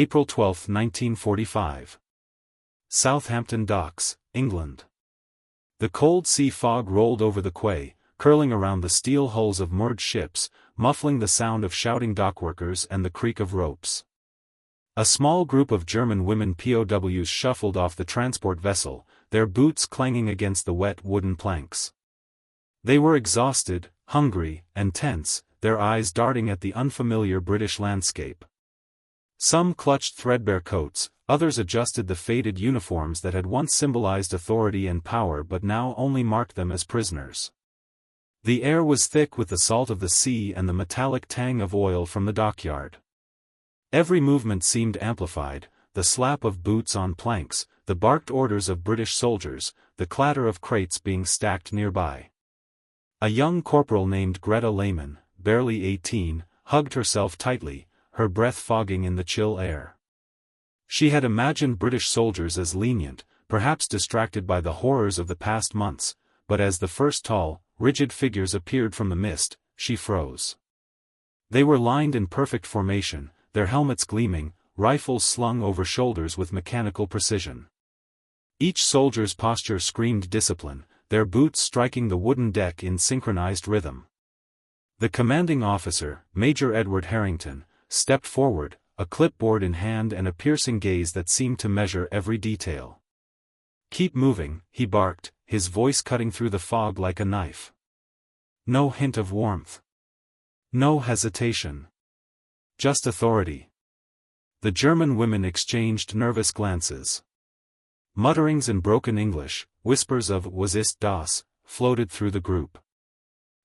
April 12, 1945. Southampton Docks, England. The cold sea fog rolled over the quay, curling around the steel hulls of moored ships, muffling the sound of shouting dockworkers and the creak of ropes. A small group of German women POWs shuffled off the transport vessel, their boots clanging against the wet wooden planks. They were exhausted, hungry, and tense, their eyes darting at the unfamiliar British landscape. Some clutched threadbare coats, others adjusted the faded uniforms that had once symbolized authority and power but now only marked them as prisoners. The air was thick with the salt of the sea and the metallic tang of oil from the dockyard. Every movement seemed amplified, the slap of boots on planks, the barked orders of British soldiers, the clatter of crates being stacked nearby. A young corporal named Greta Lehmann, barely 18, hugged herself tightly, her breath fogging in the chill air. She had imagined British soldiers as lenient, perhaps distracted by the horrors of the past months, but as the first tall, rigid figures appeared from the mist, she froze. They were lined in perfect formation, their helmets gleaming, rifles slung over shoulders with mechanical precision. Each soldier's posture screamed discipline, their boots striking the wooden deck in synchronized rhythm. The commanding officer, Major Edward Harrington, stepped forward, a clipboard in hand and a piercing gaze that seemed to measure every detail. "Keep moving," he barked, his voice cutting through the fog like a knife. No hint of warmth. No hesitation. Just authority. The German women exchanged nervous glances. Mutterings in broken English, whispers of "Was ist das?" floated through the group.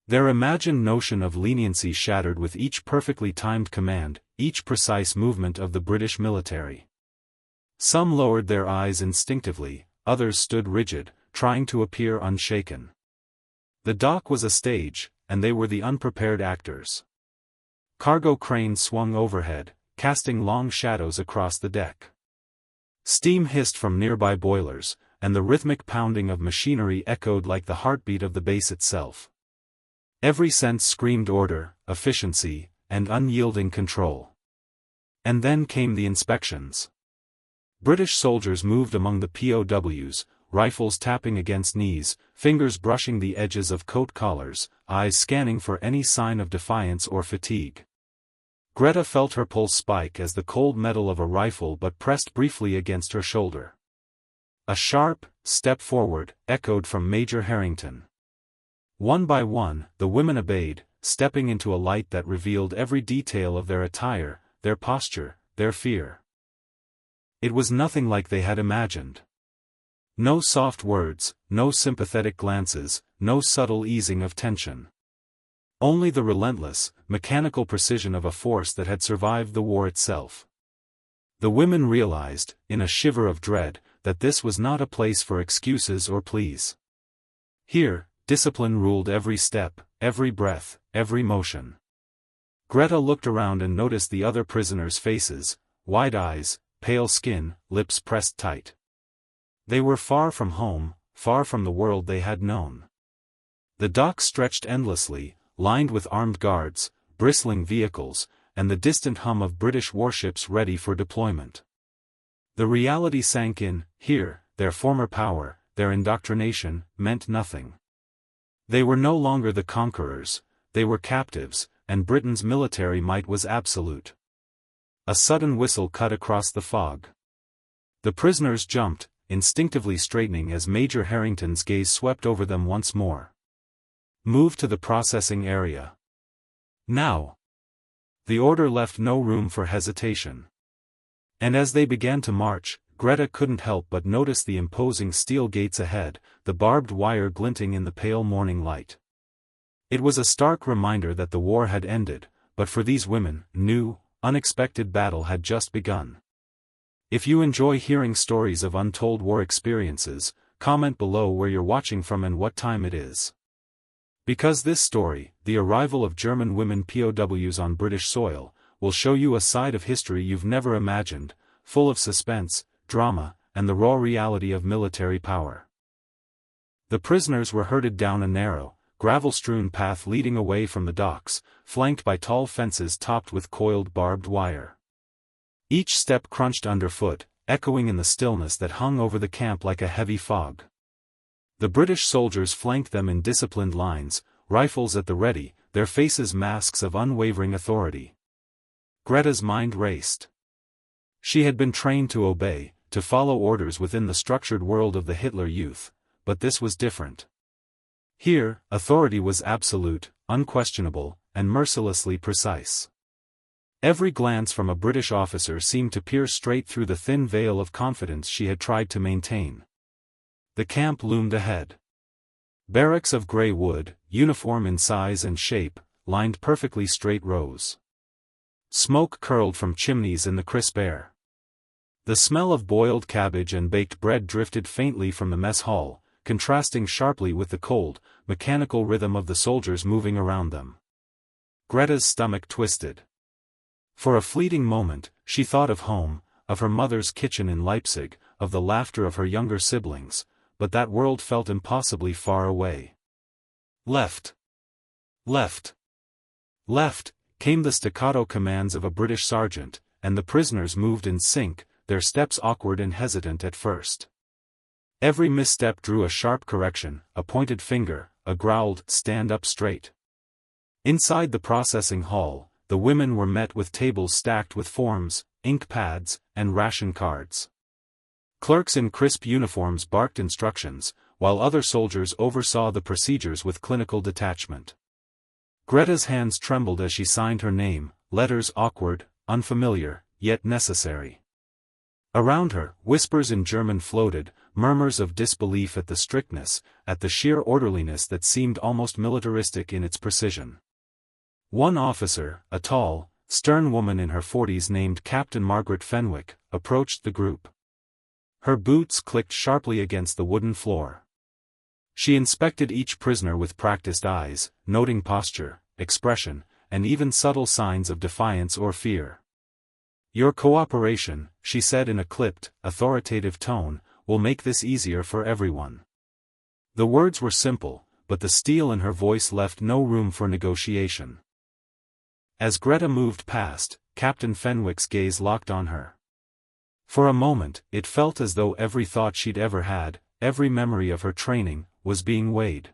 Their imagined notion of leniency shattered with each perfectly timed command, each precise movement of the British military. Some lowered their eyes instinctively, others stood rigid, trying to appear unshaken. The dock was a stage, and they were the unprepared actors. Cargo cranes swung overhead, casting long shadows across the deck. Steam hissed from nearby boilers, and the rhythmic pounding of machinery echoed like the heartbeat of the base itself. Every sense screamed order, efficiency, and unyielding control. And then came the inspections. British soldiers moved among the POWs, rifles tapping against knees, fingers brushing the edges of coat collars, eyes scanning for any sign of defiance or fatigue. Greta felt her pulse spike as the cold metal of a rifle but pressed briefly against her shoulder. A sharp "step forward" echoed from Major Harrington. One by one, the women obeyed, stepping into a light that revealed every detail of their attire, their posture, their fear. It was nothing like they had imagined. No soft words, no sympathetic glances, no subtle easing of tension. Only the relentless, mechanical precision of a force that had survived the war itself. The women realized, in a shiver of dread, that this was not a place for excuses or pleas. Here, discipline ruled every step, every breath, every motion. Greta looked around and noticed the other prisoners' faces, wide eyes, pale skin, lips pressed tight. They were far from home, far from the world they had known. The docks stretched endlessly, lined with armed guards, bristling vehicles, and the distant hum of British warships ready for deployment. The reality sank in. Here, their former power, their indoctrination, meant nothing. They were no longer the conquerors, they were captives, and Britain's military might was absolute. A sudden whistle cut across the fog. The prisoners jumped, instinctively straightening as Major Harrington's gaze swept over them once more. "Move to the processing area. Now." The order left no room for hesitation. And as they began to march, Greta couldn't help but notice the imposing steel gates ahead, the barbed wire glinting in the pale morning light. It was a stark reminder that the war had ended, but for these women, new, unexpected battle had just begun. If you enjoy hearing stories of untold war experiences, comment below where you're watching from and what time it is. Because this story, the arrival of German women POWs on British soil, will show you a side of history you've never imagined, full of suspense, drama, and the raw reality of military power. The prisoners were herded down a narrow, gravel-strewn path leading away from the docks, flanked by tall fences topped with coiled barbed wire. Each step crunched underfoot, echoing in the stillness that hung over the camp like a heavy fog. The British soldiers flanked them in disciplined lines, rifles at the ready, their faces masks of unwavering authority. Greta's mind raced. She had been trained to obey, to follow orders within the structured world of the Hitler Youth, but this was different. Here, authority was absolute, unquestionable, and mercilessly precise. Every glance from a British officer seemed to pierce straight through the thin veil of confidence she had tried to maintain. The camp loomed ahead. Barracks of grey wood, uniform in size and shape, lined perfectly straight rows. Smoke curled from chimneys in the crisp air. The smell of boiled cabbage and baked bread drifted faintly from the mess hall, contrasting sharply with the cold, mechanical rhythm of the soldiers moving around them. Greta's stomach twisted. For a fleeting moment, she thought of home, of her mother's kitchen in Leipzig, of the laughter of her younger siblings, but that world felt impossibly far away. Left. Left. Left, came the staccato commands of a British sergeant, and the prisoners moved in sync, their steps awkward and hesitant at first. Every misstep drew a sharp correction, a pointed finger, a growled, "Stand up straight." Inside the processing hall, the women were met with tables stacked with forms, ink pads, and ration cards. Clerks in crisp uniforms barked instructions, while other soldiers oversaw the procedures with clinical detachment. Greta's hands trembled as she signed her name, letters awkward, unfamiliar, yet necessary. Around her, whispers in German floated, murmurs of disbelief at the strictness, at the sheer orderliness that seemed almost militaristic in its precision. One officer, a tall, stern woman in her 40s named Captain Margaret Fenwick, approached the group. Her boots clicked sharply against the wooden floor. She inspected each prisoner with practiced eyes, noting posture, expression, and even subtle signs of defiance or fear. "Your cooperation," she said in a clipped, authoritative tone, "will make this easier for everyone." The words were simple, but the steel in her voice left no room for negotiation. As Greta moved past, Captain Fenwick's gaze locked on her. For a moment, it felt as though every thought she'd ever had, every memory of her training, was being weighed.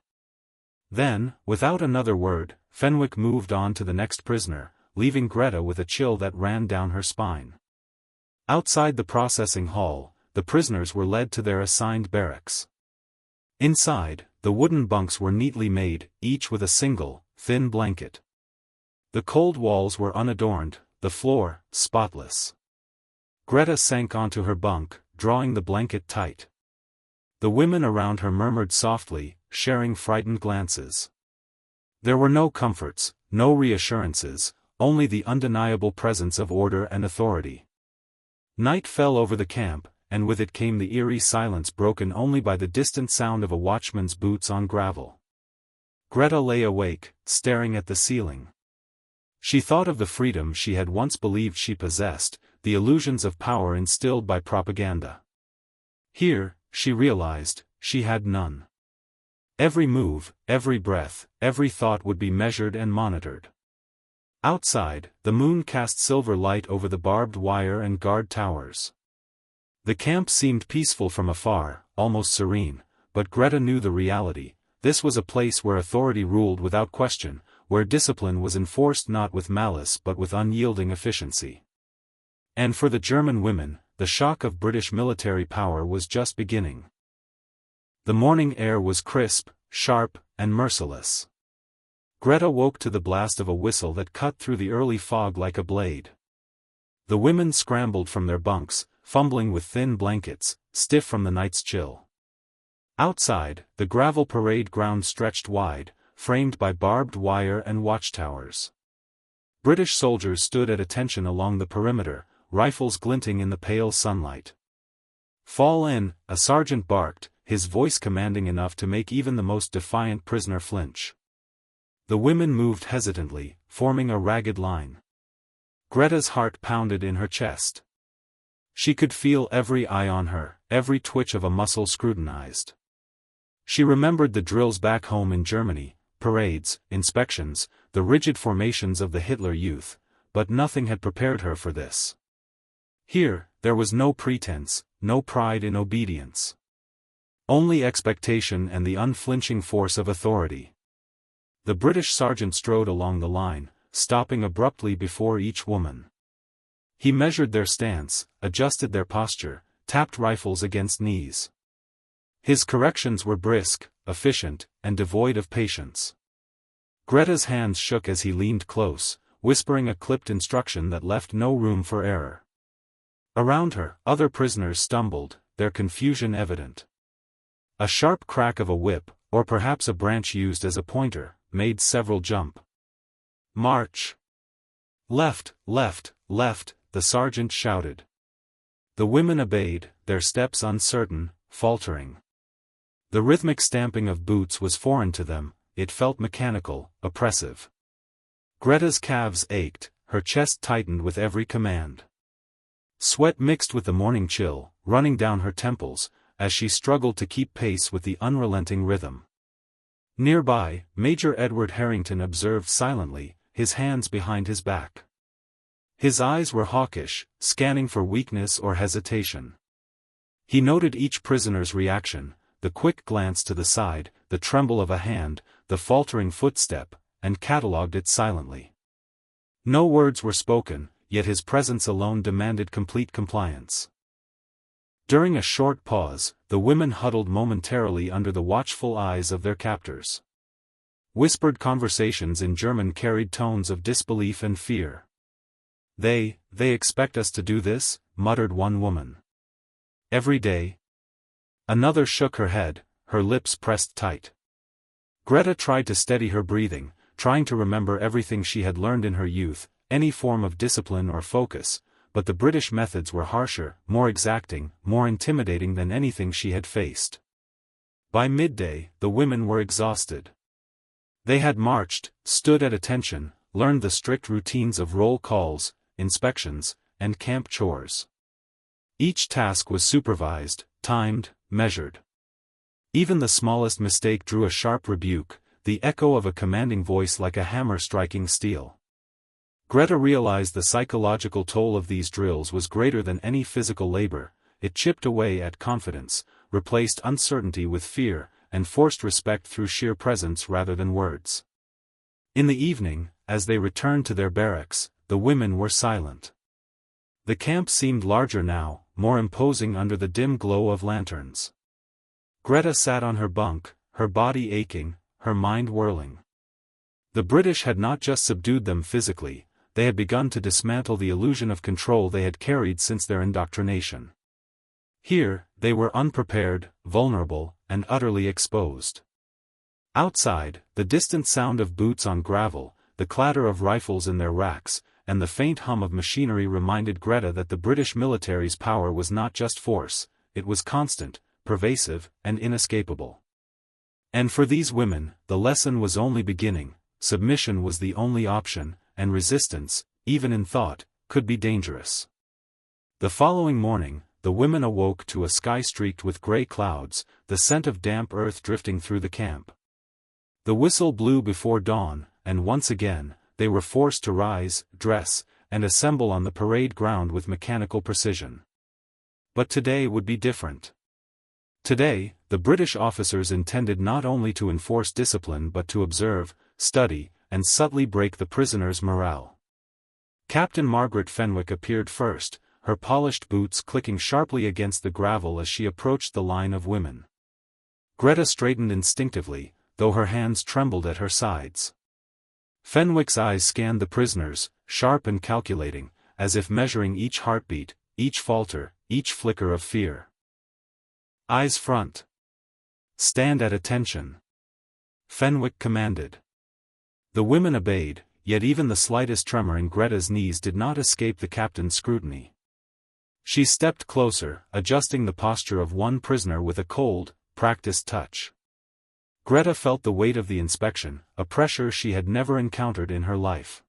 Then, without another word, Fenwick moved on to the next prisoner, leaving Greta with a chill that ran down her spine. Outside the processing hall, the prisoners were led to their assigned barracks. Inside, the wooden bunks were neatly made, each with a single, thin blanket. The cold walls were unadorned, the floor, spotless. Greta sank onto her bunk, drawing the blanket tight. The women around her murmured softly, sharing frightened glances. There were no comforts, no reassurances, only the undeniable presence of order and authority. Night fell over the camp, and with it came the eerie silence broken only by the distant sound of a watchman's boots on gravel. Greta lay awake, staring at the ceiling. She thought of the freedom she had once believed she possessed, the illusions of power instilled by propaganda. Here, she realized, she had none. Every move, every breath, every thought would be measured and monitored. Outside, the moon cast silver light over the barbed wire and guard towers. The camp seemed peaceful from afar, almost serene, but Greta knew the reality. This was a place where authority ruled without question, where discipline was enforced not with malice but with unyielding efficiency. And for the German women, the shock of British military power was just beginning. The morning air was crisp, sharp, and merciless. Greta woke to the blast of a whistle that cut through the early fog like a blade. The women scrambled from their bunks, fumbling with thin blankets, stiff from the night's chill. Outside, the gravel parade ground stretched wide, framed by barbed wire and watchtowers. British soldiers stood at attention along the perimeter, rifles glinting in the pale sunlight. "Fall in," a sergeant barked, his voice commanding enough to make even the most defiant prisoner flinch. The women moved hesitantly, forming a ragged line. Greta's heart pounded in her chest. She could feel every eye on her, every twitch of a muscle scrutinized. She remembered the drills back home in Germany, parades, inspections, the rigid formations of the Hitler Youth, but nothing had prepared her for this. Here, there was no pretense, no pride in obedience. Only expectation and the unflinching force of authority. The British sergeant strode along the line, stopping abruptly before each woman. He measured their stance, adjusted their posture, tapped rifles against knees. His corrections were brisk, efficient, and devoid of patience. Greta's hands shook as he leaned close, whispering a clipped instruction that left no room for error. Around her, other prisoners stumbled, their confusion evident. A sharp crack of a whip, or perhaps a branch used as a pointer, made several jump. "March! Left, left, left," the sergeant shouted. The women obeyed, their steps uncertain, faltering. The rhythmic stamping of boots was foreign to them, it felt mechanical, oppressive. Greta's calves ached, her chest tightened with every command. Sweat mixed with the morning chill, running down her temples, as she struggled to keep pace with the unrelenting rhythm. Nearby, Major Edward Harrington observed silently, his hands behind his back. His eyes were hawkish, scanning for weakness or hesitation. He noted each prisoner's reaction, the quick glance to the side, the tremble of a hand, the faltering footstep, and catalogued it silently. No words were spoken, yet his presence alone demanded complete compliance. During a short pause, the women huddled momentarily under the watchful eyes of their captors. Whispered conversations in German carried tones of disbelief and fear. They expect us to do this," muttered one woman. "Every day?" Another shook her head, her lips pressed tight. Greta tried to steady her breathing, trying to remember everything she had learned in her youth, any form of discipline or focus, but the British methods were harsher, more exacting, more intimidating than anything she had faced. By midday, the women were exhausted. They had marched, stood at attention, learned the strict routines of roll calls, inspections, and camp chores. Each task was supervised, timed, measured. Even the smallest mistake drew a sharp rebuke, the echo of a commanding voice like a hammer striking steel. Greta realized the psychological toll of these drills was greater than any physical labor. It chipped away at confidence, replaced uncertainty with fear, and forced respect through sheer presence rather than words. In the evening, as they returned to their barracks, the women were silent. The camp seemed larger now, more imposing under the dim glow of lanterns. Greta sat on her bunk, her body aching, her mind whirling. The British had not just subdued them physically, they had begun to dismantle the illusion of control they had carried since their indoctrination. Here, they were unprepared, vulnerable, and utterly exposed. Outside, the distant sound of boots on gravel, the clatter of rifles in their racks, and the faint hum of machinery reminded Greta that the British military's power was not just force, it was constant, pervasive, and inescapable. And for these women, the lesson was only beginning, submission was the only option, and resistance, even in thought, could be dangerous. The following morning, the women awoke to a sky streaked with gray clouds, the scent of damp earth drifting through the camp. The whistle blew before dawn, and once again, they were forced to rise, dress, and assemble on the parade ground with mechanical precision. But today would be different. Today, the British officers intended not only to enforce discipline but to observe, study, and subtly break the prisoners' morale. Captain Margaret Fenwick appeared first, her polished boots clicking sharply against the gravel as she approached the line of women. Greta straightened instinctively, though her hands trembled at her sides. Fenwick's eyes scanned the prisoners, sharp and calculating, as if measuring each heartbeat, each falter, each flicker of fear. "Eyes front. Stand at attention," Fenwick commanded. The women obeyed, yet even the slightest tremor in Greta's knees did not escape the captain's scrutiny. She stepped closer, adjusting the posture of one prisoner with a cold, practiced touch. Greta felt the weight of the inspection, a pressure she had never encountered in her life.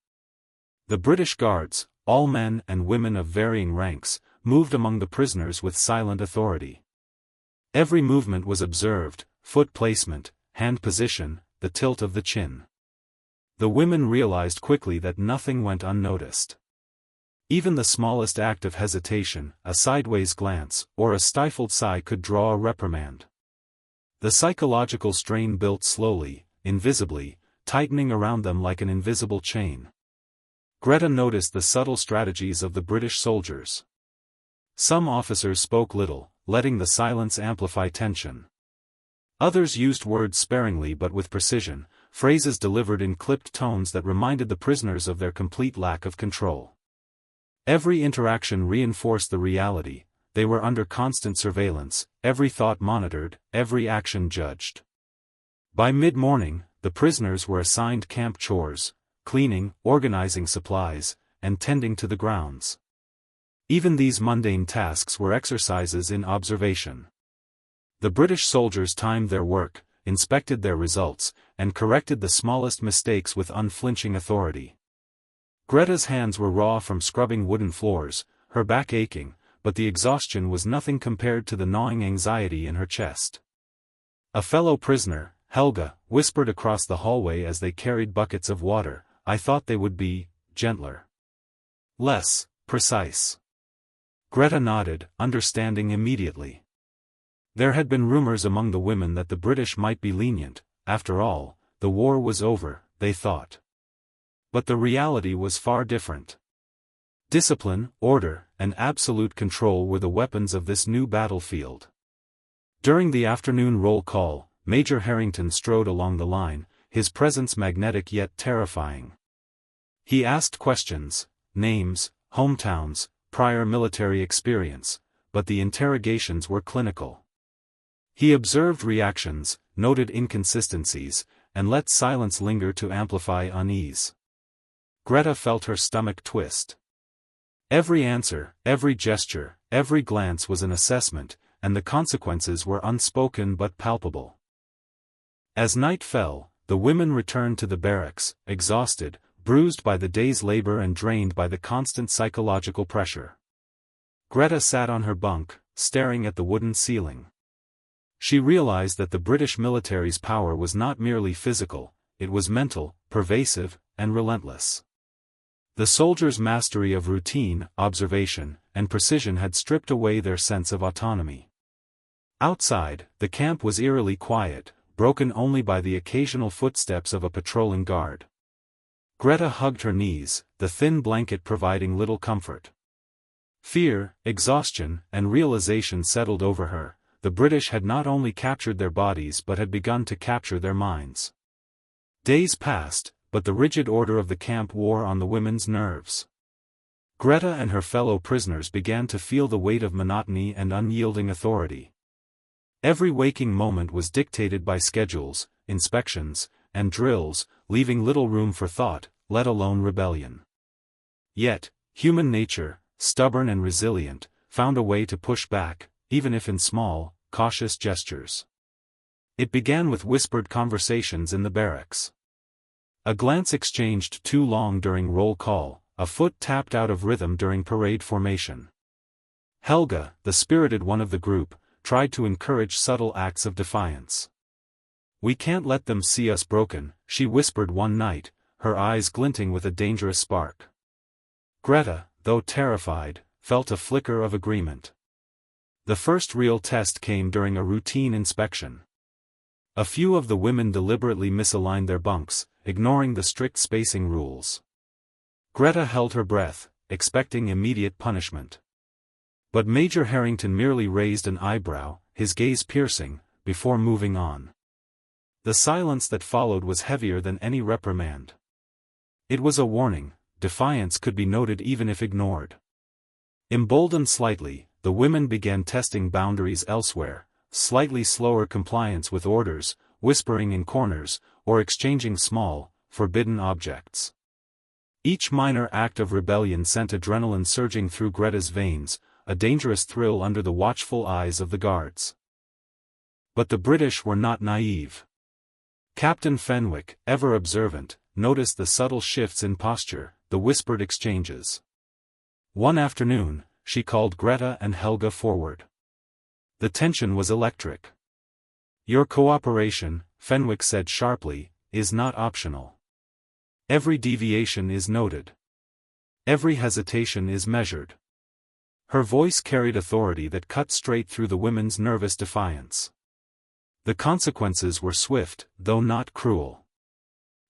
The British guards, all men and women of varying ranks, moved among the prisoners with silent authority. Every movement was observed, foot placement, hand position, the tilt of the chin. The women realized quickly that nothing went unnoticed. Even the smallest act of hesitation, a sideways glance, or a stifled sigh could draw a reprimand. The psychological strain built slowly, invisibly, tightening around them like an invisible chain. Greta noticed the subtle strategies of the British soldiers. Some officers spoke little, letting the silence amplify tension. Others used words sparingly but with precision, phrases delivered in clipped tones that reminded the prisoners of their complete lack of control. Every interaction reinforced the reality: they were under constant surveillance, every thought monitored, every action judged. By mid-morning, the prisoners were assigned camp chores: cleaning, organizing supplies, and tending to the grounds. Even these mundane tasks were exercises in observation. The British soldiers timed their work, inspected their results, and corrected the smallest mistakes with unflinching authority. Greta's hands were raw from scrubbing wooden floors, her back aching, but the exhaustion was nothing compared to the gnawing anxiety in her chest. A fellow prisoner, Helga, whispered across the hallway as they carried buckets of water, "I thought they would be gentler. Less precise." Greta nodded, understanding immediately. There had been rumors among the women that the British might be lenient. After all, the war was over, they thought. But the reality was far different. Discipline, order, and absolute control were the weapons of this new battlefield. During the afternoon roll call, Major Harrington strode along the line, his presence magnetic yet terrifying. He asked questions: names, hometowns, prior military experience, but the interrogations were clinical. He observed reactions, noted inconsistencies, and let silence linger to amplify unease. Greta felt her stomach twist. Every answer, every gesture, every glance was an assessment, and the consequences were unspoken but palpable. As night fell, the women returned to the barracks, exhausted, bruised by the day's labor and drained by the constant psychological pressure. Greta sat on her bunk, staring at the wooden ceiling. She realized that the British military's power was not merely physical, it was mental, pervasive, and relentless. The soldiers' mastery of routine, observation, and precision had stripped away their sense of autonomy. Outside, the camp was eerily quiet, broken only by the occasional footsteps of a patrolling guard. Greta hugged her knees, the thin blanket providing little comfort. Fear, exhaustion, and realization settled over her: the British had not only captured their bodies but had begun to capture their minds. Days passed, but the rigid order of the camp wore on the women's nerves. Greta and her fellow prisoners began to feel the weight of monotony and unyielding authority. Every waking moment was dictated by schedules, inspections, and drills, leaving little room for thought, let alone rebellion. Yet, human nature, stubborn and resilient, found a way to push back, even if in small, cautious gestures. It began with whispered conversations in the barracks. A glance exchanged too long during roll call, a foot tapped out of rhythm during parade formation. Helga, the spirited one of the group, tried to encourage subtle acts of defiance. "We can't let them see us broken," she whispered one night, her eyes glinting with a dangerous spark. Greta, though terrified, felt a flicker of agreement. The first real test came during a routine inspection. A few of the women deliberately misaligned their bunks, ignoring the strict spacing rules. Greta held her breath, expecting immediate punishment. But Major Harrington merely raised an eyebrow, his gaze piercing, before moving on. The silence that followed was heavier than any reprimand. It was a warning: defiance could be noted even if ignored. Emboldened slightly, the women began testing boundaries elsewhere: slightly slower compliance with orders, whispering in corners, or exchanging small, forbidden objects. Each minor act of rebellion sent adrenaline surging through Greta's veins, a dangerous thrill under the watchful eyes of the guards. But the British were not naive. Captain Fenwick, ever observant, noticed the subtle shifts in posture, the whispered exchanges. One afternoon, she called Greta and Helga forward. The tension was electric. "Your cooperation," Fenwick said sharply, "is not optional. Every deviation is noted." Every hesitation is measured. Her voice carried authority that cut straight through the women's nervous defiance. The consequences were swift, though not cruel.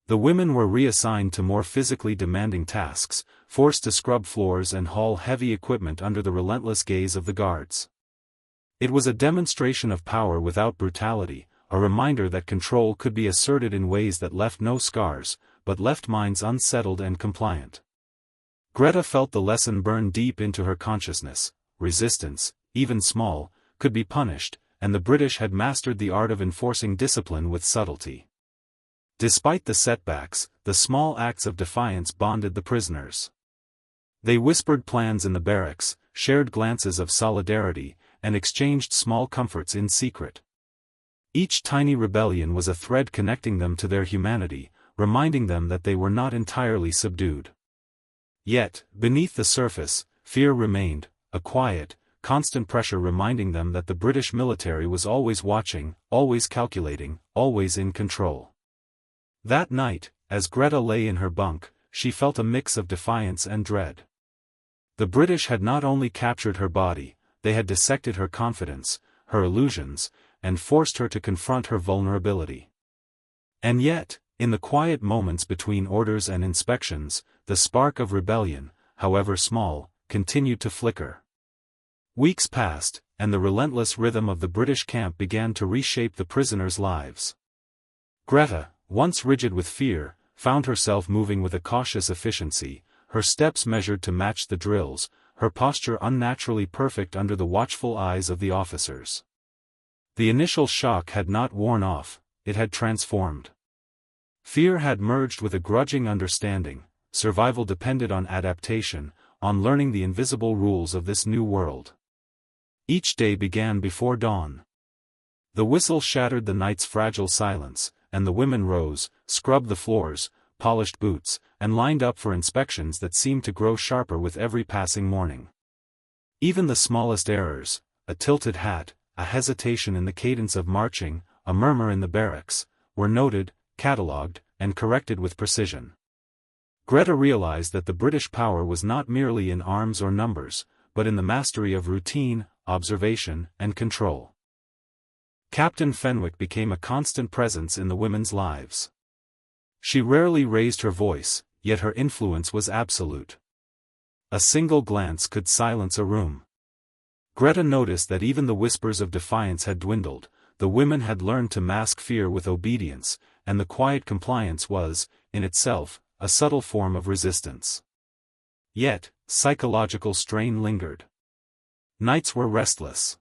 The women were reassigned to more physically demanding tasks, forced to scrub floors and haul heavy equipment under the relentless gaze of the guards. It was a demonstration of power without brutality, a reminder that control could be asserted in ways that left no scars, but left minds unsettled and compliant. Greta felt the lesson burn deep into her consciousness: resistance, even small, could be punished, and the British had mastered the art of enforcing discipline with subtlety. Despite the setbacks, the small acts of defiance bonded the prisoners. They whispered plans in the barracks, shared glances of solidarity, and exchanged small comforts in secret. Each tiny rebellion was a thread connecting them to their humanity, reminding them that they were not entirely subdued. Yet, beneath the surface, fear remained, a quiet, constant pressure reminding them that the British military was always watching, always calculating, always in control. That night, as Greta lay in her bunk, she felt a mix of defiance and dread. The British had not only captured her body, they had dissected her confidence, her illusions, and forced her to confront her vulnerability. And yet, in the quiet moments between orders and inspections, the spark of rebellion, however small, continued to flicker. Weeks passed, and the relentless rhythm of the British camp began to reshape the prisoners' lives. Greta, once rigid with fear, found herself moving with a cautious efficiency, her steps measured to match the drills, her posture unnaturally perfect under the watchful eyes of the officers. The initial shock had not worn off, it had transformed. Fear had merged with a grudging understanding, survival depended on adaptation, on learning the invisible rules of this new world. Each day began before dawn. The whistle shattered the night's fragile silence, and the women rose, scrubbed the floors, polished boots, and lined up for inspections that seemed to grow sharper with every passing morning. Even the smallest errors, a tilted hat, a hesitation in the cadence of marching, a murmur in the barracks, were noted, catalogued, and corrected with precision. Greta realized that the British power was not merely in arms or numbers, but in the mastery of routine, observation, and control. Captain Fenwick became a constant presence in the women's lives. She rarely raised her voice, yet her influence was absolute. A single glance could silence a room. Greta noticed that even the whispers of defiance had dwindled, the women had learned to mask fear with obedience, and the quiet compliance was, in itself, a subtle form of resistance. Yet, psychological strain lingered. Nights were restless.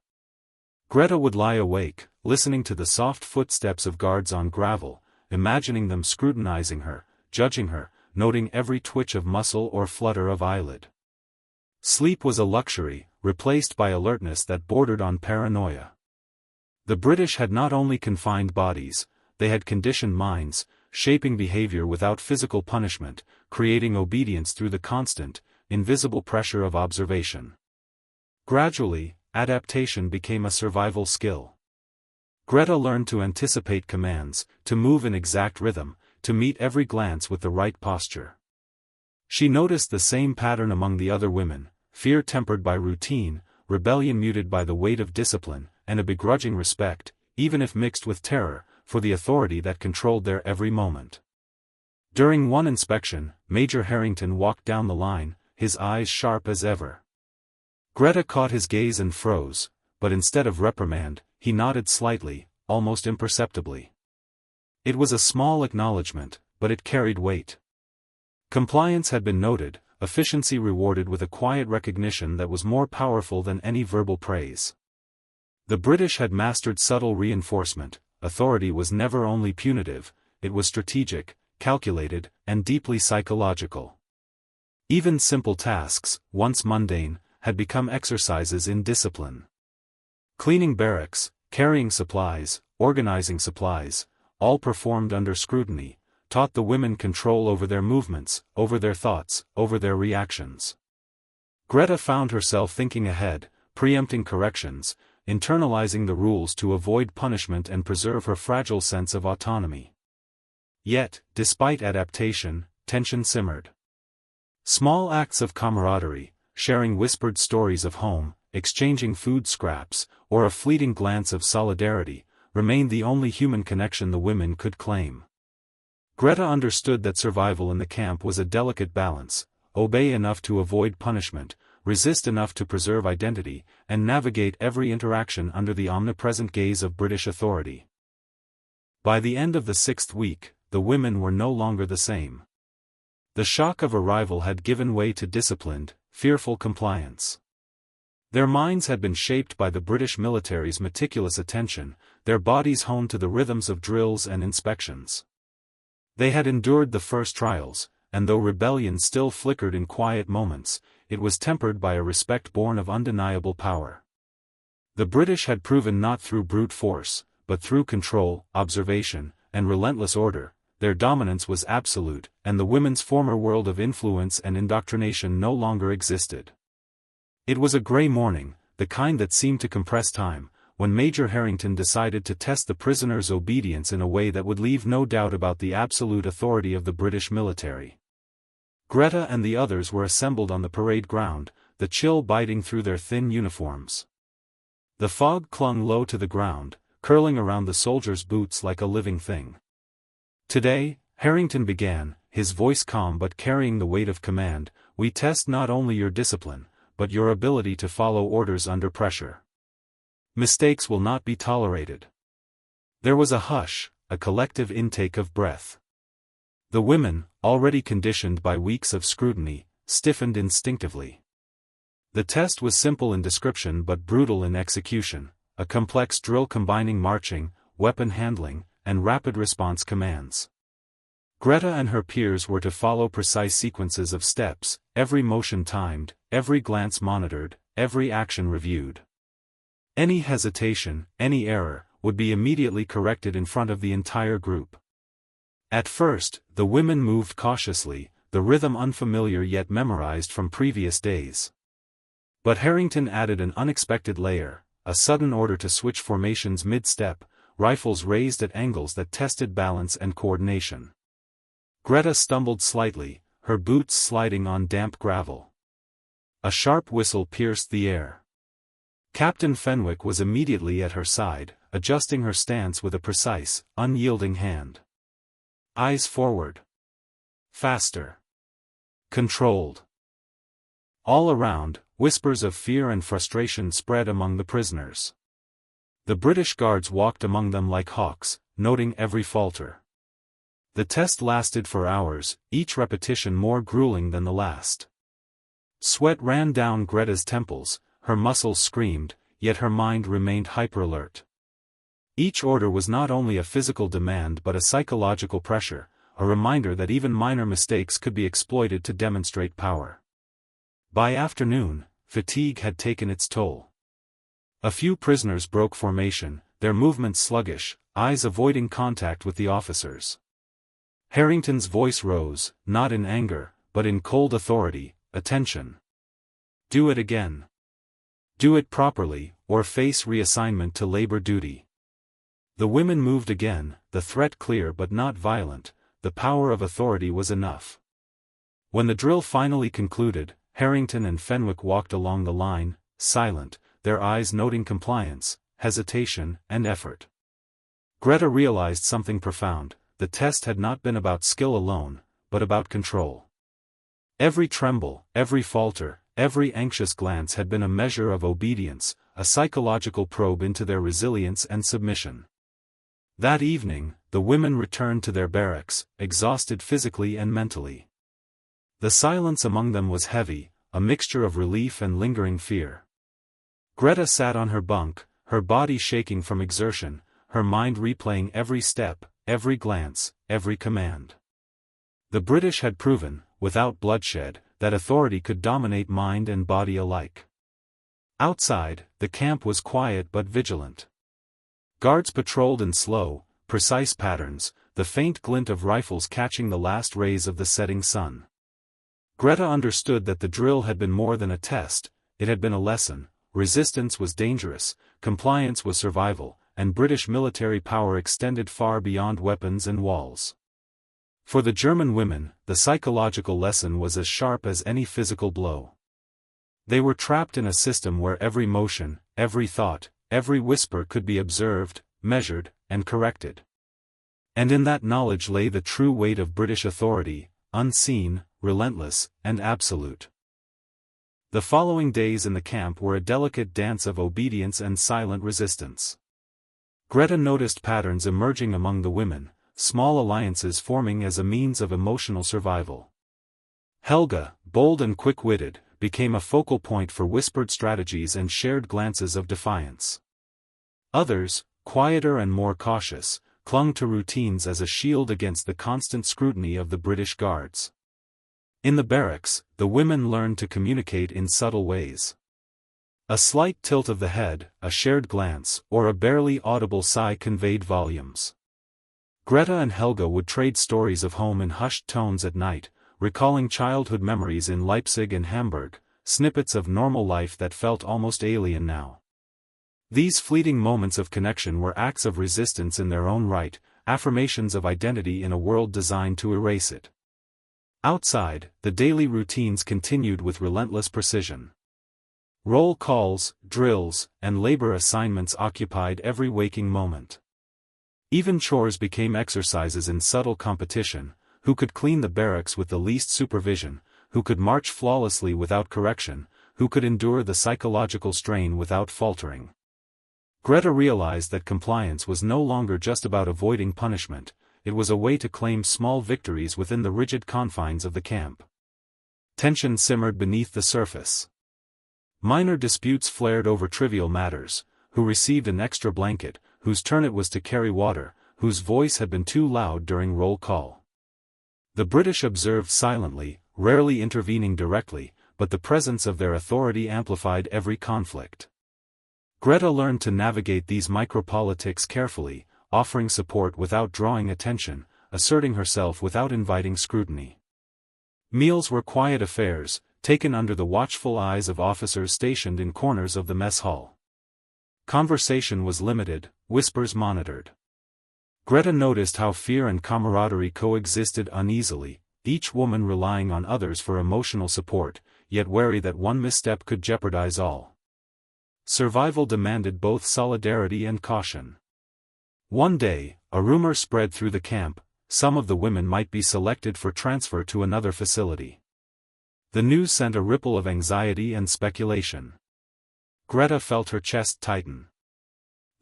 Greta would lie awake, listening to the soft footsteps of guards on gravel, imagining them scrutinizing her, judging her, noting every twitch of muscle or flutter of eyelid. Sleep was a luxury, replaced by alertness that bordered on paranoia. The British had not only confined bodies, they had conditioned minds, shaping behavior without physical punishment, creating obedience through the constant, invisible pressure of observation. Gradually, adaptation became a survival skill. Greta learned to anticipate commands, to move in exact rhythm, to meet every glance with the right posture. She noticed the same pattern among the other women: fear tempered by routine, rebellion muted by the weight of discipline, and a begrudging respect, even if mixed with terror, for the authority that controlled their every moment. During one inspection, Major Harrington walked down the line, his eyes sharp as ever. Greta caught his gaze and froze, but instead of reprimand, he nodded slightly, almost imperceptibly. It was a small acknowledgement, but it carried weight. Compliance had been noted, efficiency rewarded with a quiet recognition that was more powerful than any verbal praise. The British had mastered subtle reinforcement. Authority was never only punitive, it was strategic, calculated, and deeply psychological. Even simple tasks, once mundane, had become exercises in discipline. Cleaning barracks, carrying supplies, organizing supplies, all performed under scrutiny, taught the women control over their movements, over their thoughts, over their reactions. Greta found herself thinking ahead, preempting corrections, internalizing the rules to avoid punishment and preserve her fragile sense of autonomy. Yet, despite adaptation, tension simmered. Small acts of camaraderie, sharing whispered stories of home, exchanging food scraps, or a fleeting glance of solidarity, remained the only human connection the women could claim. Greta understood that survival in the camp was a delicate balance: obey enough to avoid punishment, resist enough to preserve identity, and navigate every interaction under the omnipresent gaze of British authority. By the end of the 6th week, the women were no longer the same. The shock of arrival had given way to disciplined, fearful compliance. Their minds had been shaped by the British military's meticulous attention, their bodies honed to the rhythms of drills and inspections. They had endured the first trials, and though rebellion still flickered in quiet moments, it was tempered by a respect born of undeniable power. The British had proven not through brute force, but through control, observation, and relentless order, their dominance was absolute, and the women's former world of influence and indoctrination no longer existed. It was a grey morning, the kind that seemed to compress time, when Major Harrington decided to test the prisoners' obedience in a way that would leave no doubt about the absolute authority of the British military. Greta and the others were assembled on the parade ground, the chill biting through their thin uniforms. The fog clung low to the ground, curling around the soldiers' boots like a living thing. "Today," Harrington began, his voice calm but carrying the weight of command, "we test not only your discipline, but your ability to follow orders under pressure. Mistakes will not be tolerated." There was a hush, a collective intake of breath. The women, already conditioned by weeks of scrutiny, stiffened instinctively. The test was simple in description but brutal in execution, a complex drill combining marching, weapon handling, and rapid response commands. Greta and her peers were to follow precise sequences of steps, every motion timed, every glance monitored, every action reviewed. Any hesitation, any error, would be immediately corrected in front of the entire group. At first, the women moved cautiously, the rhythm unfamiliar yet memorized from previous days. But Harrington added an unexpected layer, a sudden order to switch formations mid-step, rifles raised at angles that tested balance and coordination. Greta stumbled slightly, her boots sliding on damp gravel. A sharp whistle pierced the air. Captain Fenwick was immediately at her side, adjusting her stance with a precise, unyielding hand. Eyes forward. Faster. Controlled. All around, whispers of fear and frustration spread among the prisoners. The British guards walked among them like hawks, noting every falter. The test lasted for hours, each repetition more grueling than the last. Sweat ran down Greta's temples, her muscles screamed, yet her mind remained hyper-alert. Each order was not only a physical demand but a psychological pressure, a reminder that even minor mistakes could be exploited to demonstrate power. By afternoon, fatigue had taken its toll. A few prisoners broke formation, their movements sluggish, eyes avoiding contact with the officers. Harrington's voice rose, not in anger, but in cold authority: "Attention. Do it again. Do it properly, or face reassignment to labor duty." The women moved again, the threat clear but not violent. The power of authority was enough. When the drill finally concluded, Harrington and Fenwick walked along the line, silent, their eyes noting compliance, hesitation, and effort. Greta realized something profound: the test had not been about skill alone, but about control. Every tremble, every falter, every anxious glance had been a measure of obedience, a psychological probe into their resilience and submission. That evening, the women returned to their barracks, exhausted physically and mentally. The silence among them was heavy, a mixture of relief and lingering fear. Greta sat on her bunk, her body shaking from exertion, her mind replaying every step, every glance, every command. The British had proven, without bloodshed, that authority could dominate mind and body alike. Outside, the camp was quiet but vigilant. Guards patrolled in slow, precise patterns, the faint glint of rifles catching the last rays of the setting sun. Greta understood that the drill had been more than a test, it had been a lesson. Resistance was dangerous, compliance was survival, and British military power extended far beyond weapons and walls. For the German women, the psychological lesson was as sharp as any physical blow. They were trapped in a system where every motion, every thought, every whisper could be observed, measured, and corrected. And in that knowledge lay the true weight of British authority, unseen, relentless, and absolute. The following days in the camp were a delicate dance of obedience and silent resistance. Greta noticed patterns emerging among the women, small alliances forming as a means of emotional survival. Helga, bold and quick-witted, became a focal point for whispered strategies and shared glances of defiance. Others, quieter and more cautious, clung to routines as a shield against the constant scrutiny of the British Guards. In the barracks, the women learned to communicate in subtle ways. A slight tilt of the head, a shared glance, or a barely audible sigh conveyed volumes. Greta and Helga would trade stories of home in hushed tones at night, recalling childhood memories in Leipzig and Hamburg, snippets of normal life that felt almost alien now. These fleeting moments of connection were acts of resistance in their own right, affirmations of identity in a world designed to erase it. Outside, the daily routines continued with relentless precision. Roll calls, drills, and labor assignments occupied every waking moment. Even chores became exercises in subtle competition: who could clean the barracks with the least supervision, who could march flawlessly without correction, who could endure the psychological strain without faltering. Greta realized that compliance was no longer just about avoiding punishment, it was a way to claim small victories within the rigid confines of the camp. Tension simmered beneath the surface. Minor disputes flared over trivial matters: who received an extra blanket, whose turn it was to carry water, whose voice had been too loud during roll call. The British observed silently, rarely intervening directly, but the presence of their authority amplified every conflict. Greta learned to navigate these micropolitics carefully, offering support without drawing attention, asserting herself without inviting scrutiny. Meals were quiet affairs, taken under the watchful eyes of officers stationed in corners of the mess hall. Conversation was limited, whispers monitored. Greta noticed how fear and camaraderie coexisted uneasily, each woman relying on others for emotional support, yet wary that one misstep could jeopardize all. Survival demanded both solidarity and caution. One day, a rumor spread through the camp: some of the women might be selected for transfer to another facility. The news sent a ripple of anxiety and speculation. Greta felt her chest tighten.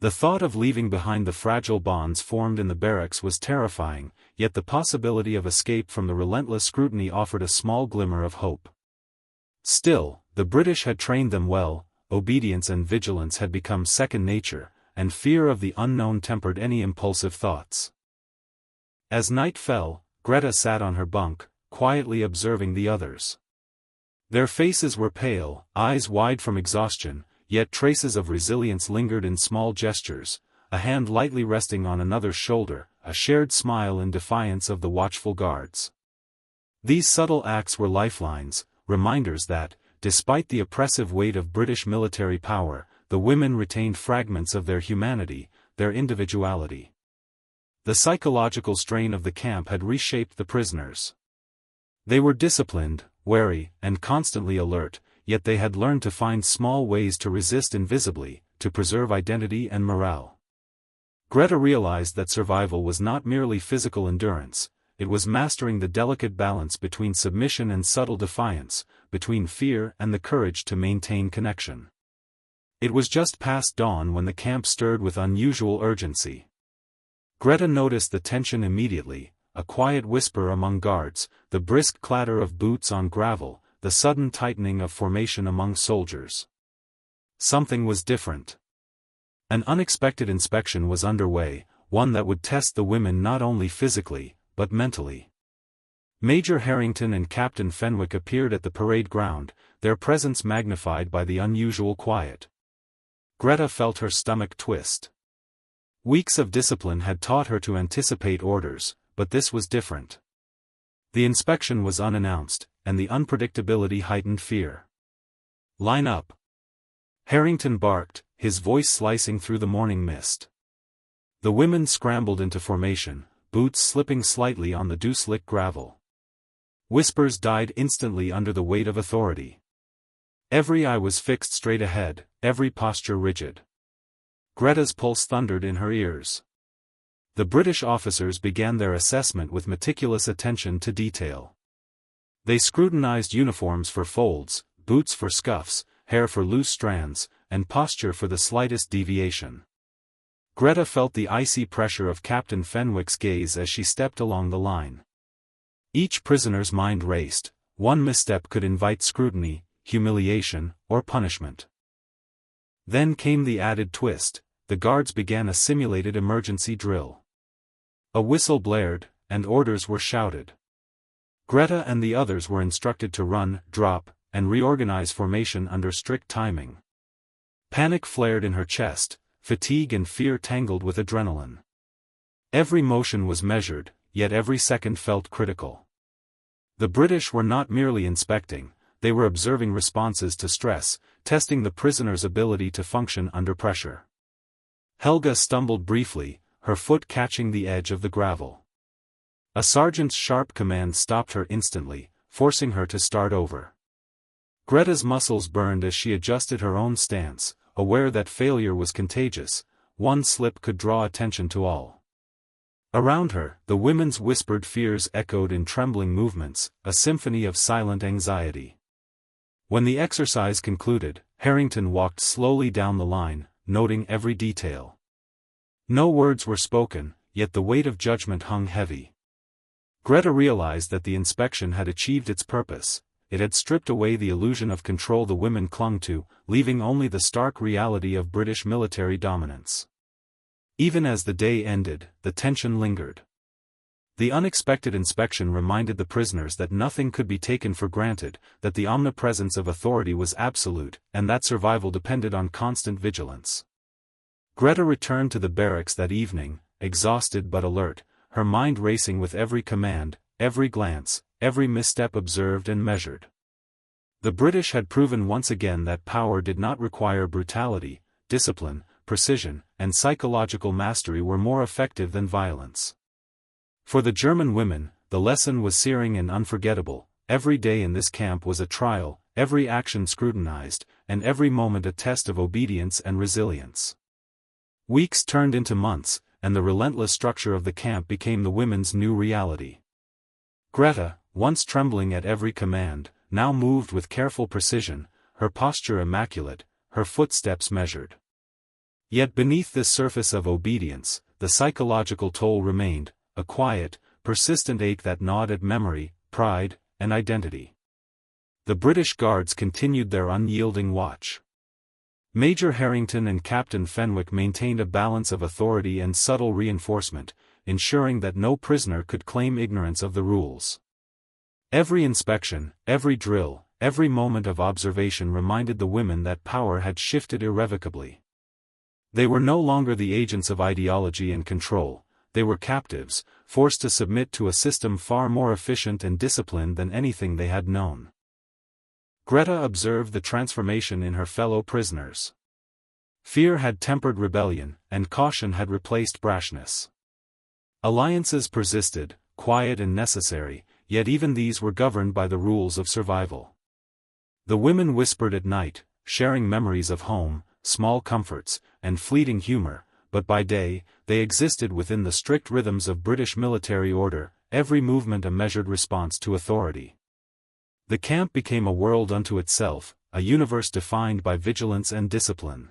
The thought of leaving behind the fragile bonds formed in the barracks was terrifying, yet the possibility of escape from the relentless scrutiny offered a small glimmer of hope. Still, the British had trained them well, obedience and vigilance had become second nature, and fear of the unknown tempered any impulsive thoughts. As night fell, Greta sat on her bunk, quietly observing the others. Their faces were pale, eyes wide from exhaustion, yet traces of resilience lingered in small gestures: a hand lightly resting on another's shoulder, a shared smile in defiance of the watchful guards. These subtle acts were lifelines, reminders that, despite the oppressive weight of British military power, the women retained fragments of their humanity, their individuality. The psychological strain of the camp had reshaped the prisoners. They were disciplined, wary, and constantly alert, yet they had learned to find small ways to resist invisibly, to preserve identity and morale. Greta realized that survival was not merely physical endurance, it was mastering the delicate balance between submission and subtle defiance, between fear and the courage to maintain connection. It was just past dawn when the camp stirred with unusual urgency. Greta noticed the tension immediately: a quiet whisper among guards, the brisk clatter of boots on gravel, the sudden tightening of formation among soldiers. Something was different. An unexpected inspection was underway, one that would test the women not only physically, but mentally. Major Harrington and Captain Fenwick appeared at the parade ground, their presence magnified by the unusual quiet. Greta felt her stomach twist. Weeks of discipline had taught her to anticipate orders, but this was different. The inspection was unannounced, and the unpredictability heightened fear. "Line up!" Harrington barked, his voice slicing through the morning mist. The women scrambled into formation, boots slipping slightly on the dew-slick gravel. Whispers died instantly under the weight of authority. Every eye was fixed straight ahead, every posture rigid. Greta's pulse thundered in her ears. The British officers began their assessment with meticulous attention to detail. They scrutinized uniforms for folds, boots for scuffs, hair for loose strands, and posture for the slightest deviation. Greta felt the icy pressure of Captain Fenwick's gaze as she stepped along the line. Each prisoner's mind raced. One misstep could invite scrutiny, humiliation, or punishment. Then came the added twist: the guards began a simulated emergency drill. A whistle blared, and orders were shouted. Greta and the others were instructed to run, drop, and reorganize formation under strict timing. Panic flared in her chest, fatigue and fear tangled with adrenaline. Every motion was measured, yet every second felt critical. The British were not merely inspecting, they were observing responses to stress, testing the prisoner's ability to function under pressure. Helga stumbled briefly, her foot catching the edge of the gravel. A sergeant's sharp command stopped her instantly, forcing her to start over. Greta's muscles burned as she adjusted her own stance, aware that failure was contagious. One slip could draw attention to all. Around her, the women's whispered fears echoed in trembling movements, a symphony of silent anxiety. When the exercise concluded, Harrington walked slowly down the line, noting every detail. No words were spoken, yet the weight of judgment hung heavy. Greta realized that the inspection had achieved its purpose. It had stripped away the illusion of control the women clung to, leaving only the stark reality of British military dominance. Even as the day ended, the tension lingered. The unexpected inspection reminded the prisoners that nothing could be taken for granted, that the omnipresence of authority was absolute, and that survival depended on constant vigilance. Greta returned to the barracks that evening, exhausted but alert, her mind racing with every command, every glance, every misstep observed and measured. The British had proven once again that power did not require brutality. Discipline, precision, and psychological mastery were more effective than violence. For the German women, the lesson was searing and unforgettable. Every day in this camp was a trial, every action scrutinized, and every moment a test of obedience and resilience. Weeks turned into months, and the relentless structure of the camp became the women's new reality. Greta, once trembling at every command, now moved with careful precision, her posture immaculate, her footsteps measured. Yet beneath this surface of obedience, the psychological toll remained, a quiet, persistent ache that gnawed at memory, pride, and identity. The British Guards continued their unyielding watch. Major Harrington and Captain Fenwick maintained a balance of authority and subtle reinforcement, ensuring that no prisoner could claim ignorance of the rules. Every inspection, every drill, every moment of observation reminded the women that power had shifted irrevocably. They were no longer the agents of ideology and control, they were captives, forced to submit to a system far more efficient and disciplined than anything they had known. Greta observed the transformation in her fellow prisoners. Fear had tempered rebellion, and caution had replaced brashness. Alliances persisted, quiet and necessary, yet even these were governed by the rules of survival. The women whispered at night, sharing memories of home, small comforts, and fleeting humor, but by day, they existed within the strict rhythms of British military order, every movement a measured response to authority. The camp became a world unto itself, a universe defined by vigilance and discipline.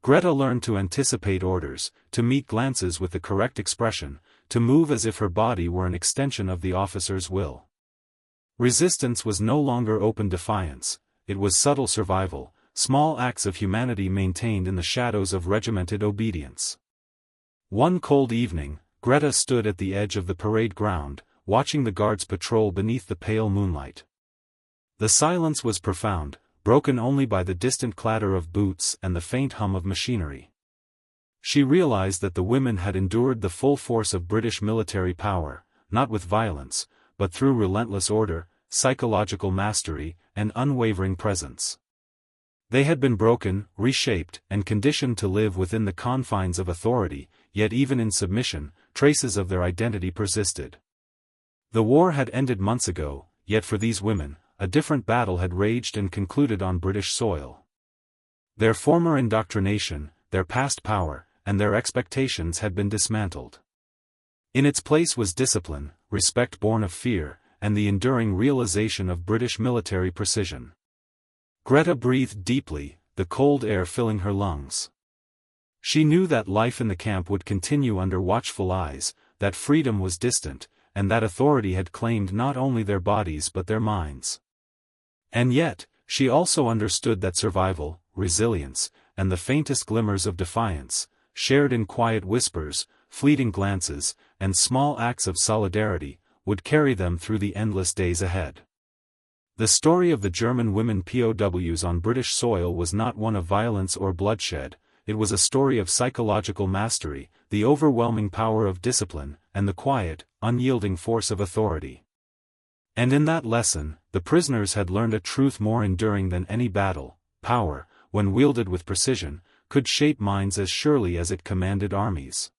Greta learned to anticipate orders, to meet glances with the correct expression, to move as if her body were an extension of the officer's will. Resistance was no longer open defiance, it was subtle survival, small acts of humanity maintained in the shadows of regimented obedience. One cold evening, Greta stood at the edge of the parade ground, watching the guards patrol beneath the pale moonlight. The silence was profound, broken only by the distant clatter of boots and the faint hum of machinery. She realized that the women had endured the full force of British military power, not with violence, but through relentless order, psychological mastery, and unwavering presence. They had been broken, reshaped, and conditioned to live within the confines of authority, yet even in submission, traces of their identity persisted. The war had ended months ago, yet for these women, a different battle had raged and concluded on British soil. Their former indoctrination, their past power, and their expectations had been dismantled. In its place was discipline, respect born of fear, and the enduring realization of British military precision. Greta breathed deeply, the cold air filling her lungs. She knew that life in the camp would continue under watchful eyes, that freedom was distant, and that authority had claimed not only their bodies but their minds. And yet, she also understood that survival, resilience, and the faintest glimmers of defiance, shared in quiet whispers, fleeting glances, and small acts of solidarity, would carry them through the endless days ahead. The story of the German women POWs on British soil was not one of violence or bloodshed. It was a story of psychological mastery, the overwhelming power of discipline, and the quiet, unyielding force of authority. And in that lesson, the prisoners had learned a truth more enduring than any battle: power, when wielded with precision, could shape minds as surely as it commanded armies.